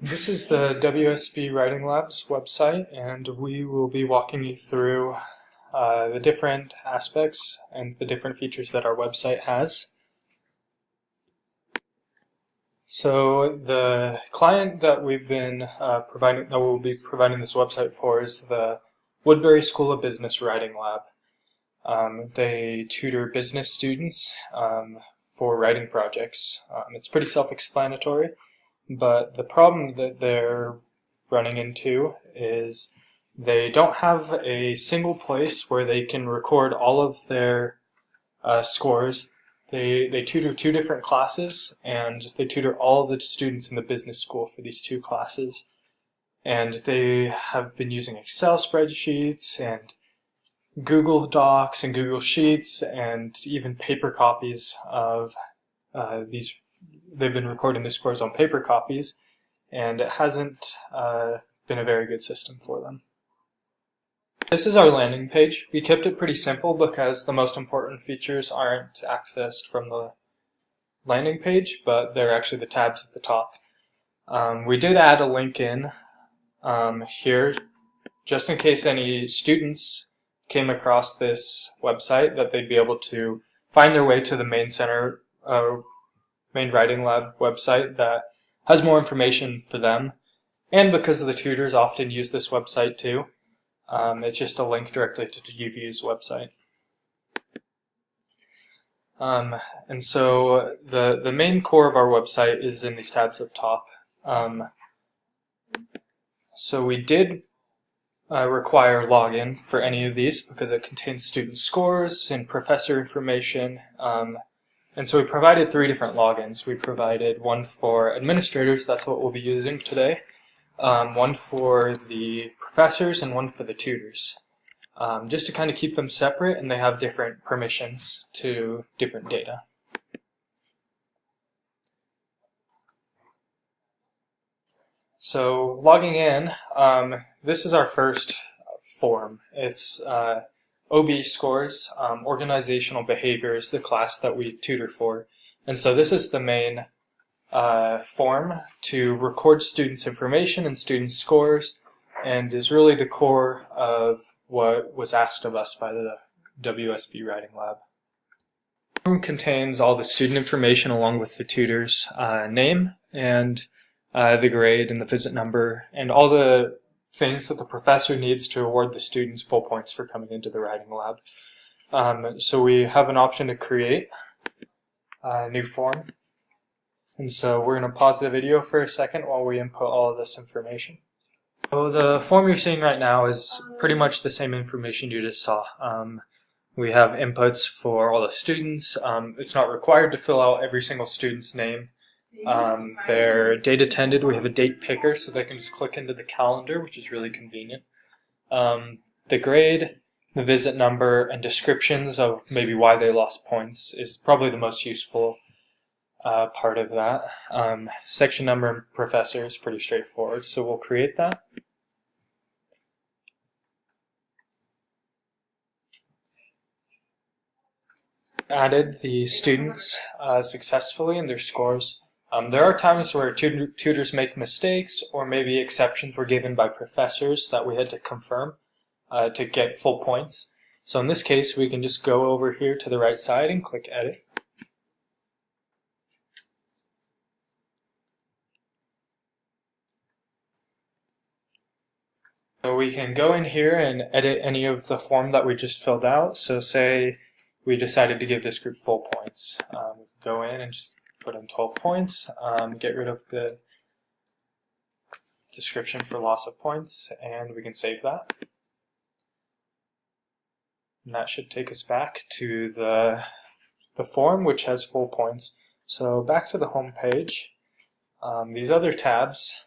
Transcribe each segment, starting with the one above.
This is the WSB Writing Lab's website, and we will be walking you through the different aspects and the different features that our website has. So the client that we've been that we'll be providing this website for is the Woodbury School of Business Writing Lab. They tutor business students for writing projects. It's pretty self-explanatory. But the problem that they're running into is they don't have a single place where they can record all of their scores. They tutor two different classes, and they tutor all the students in the business school for these two classes. And they have been using Excel spreadsheets and Google Docs and Google Sheets and even paper copies of these. They've been recording the scores on paper copies, and it hasn't been a very good system for them. This is our landing page. We kept it pretty simple because the most important features aren't accessed from the landing page, but they're actually the tabs at the top. We did add a link in here just in case any students came across this website, that they'd be able to find their way to the main Writing Lab website that has more information for them. And because the tutors often use this website too, it's just a link directly to UVU's website. And so the main core of our website is in these tabs up top. So we did require login for any of these because it contains student scores and professor information. And so we provided three different logins. We provided one for administrators, that's what we'll be using today, one for the professors, and one for the tutors, just to kind of keep them separate, and they have different permissions to different data. So logging in, this is our first form. It's OB scores, organizational behavior is the class that we tutor for. And so this is the main form to record students' information and students' scores, and is really the core of what was asked of us by the WSB Writing Lab. The form contains all the student information along with the tutor's name and the grade and the visit number and all the things that the professor needs to award the students full points for coming into the writing lab. So we have an option to create a new form. And so we're going to pause the video for a second while we input all of this information. So the form you're seeing right now is pretty much the same information you just saw. We have inputs for all the students. It's not required to fill out every single student's name. Their date attended, we have a date picker so they can just click into the calendar, which is really convenient. The grade, the visit number, and descriptions of maybe why they lost points is probably the most useful part of that. Section number and professor is pretty straightforward, so we'll create that. Added the students successfully and their scores. There are times where tutors make mistakes, or maybe exceptions were given by professors that we had to confirm to get full points. So in this case, we can just go over here to the right side and click Edit. So we can go in here and edit any of the form that we just filled out. So say we decided to give this group full points. Go in and just put in 12 points, get rid of the description for loss of points, and we can save that. And that should take us back to the form, which has full points. So back to the home page. These other tabs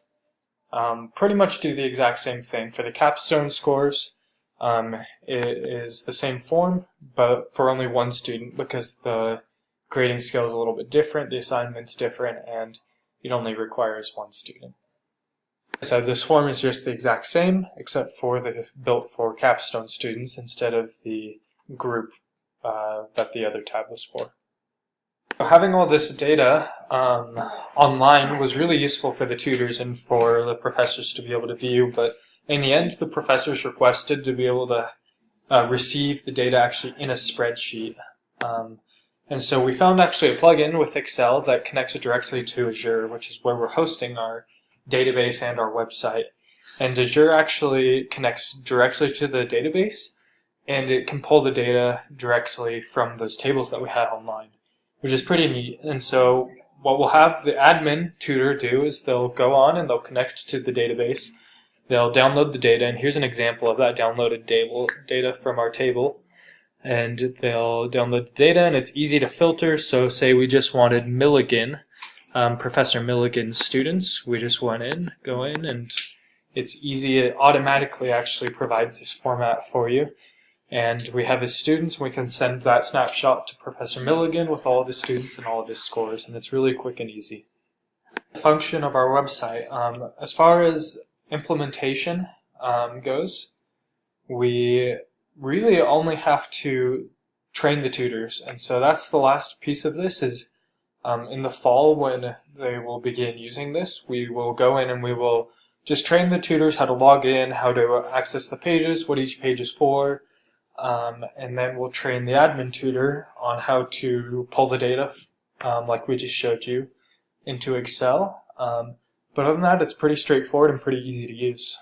pretty much do the exact same thing. For the capstone scores, it is the same form, but for only one student, because the grading scale is a little bit different, the assignment's different, and it only requires one student. So this form is just the exact same, except for built for capstone students instead of the group that the other tab was for. Having all this data online was really useful for the tutors and for the professors to be able to view, but in the end the professors requested to be able to receive the data actually in a spreadsheet. And so we found actually a plugin with Excel that connects directly to Azure, which is where we're hosting our database and our website. And Azure actually connects directly to the database, and it can pull the data directly from those tables that we had online, which is pretty neat. And so what we'll have the admin tutor do is they'll go on and they'll connect to the database. They'll download the data, and here's an example of that downloaded data from our table. And they'll download the data, and it's easy to filter. So say we just wanted Milligan, Professor Milligan's students. We just go in, and it's easy. It automatically actually provides this format for you. And we have his students, and we can send that snapshot to Professor Milligan with all of his students and all of his scores, and it's really quick and easy. The function of our website, as far as implementation goes, we really only have to train the tutors, and so that's the last piece of this. Is in the fall, when they will begin using this, we will go in and we will just train the tutors how to log in, how to access the pages, what each page is for, and then we'll train the admin tutor on how to pull the data, like we just showed you, into Excel. But other than that, it's pretty straightforward and pretty easy to use.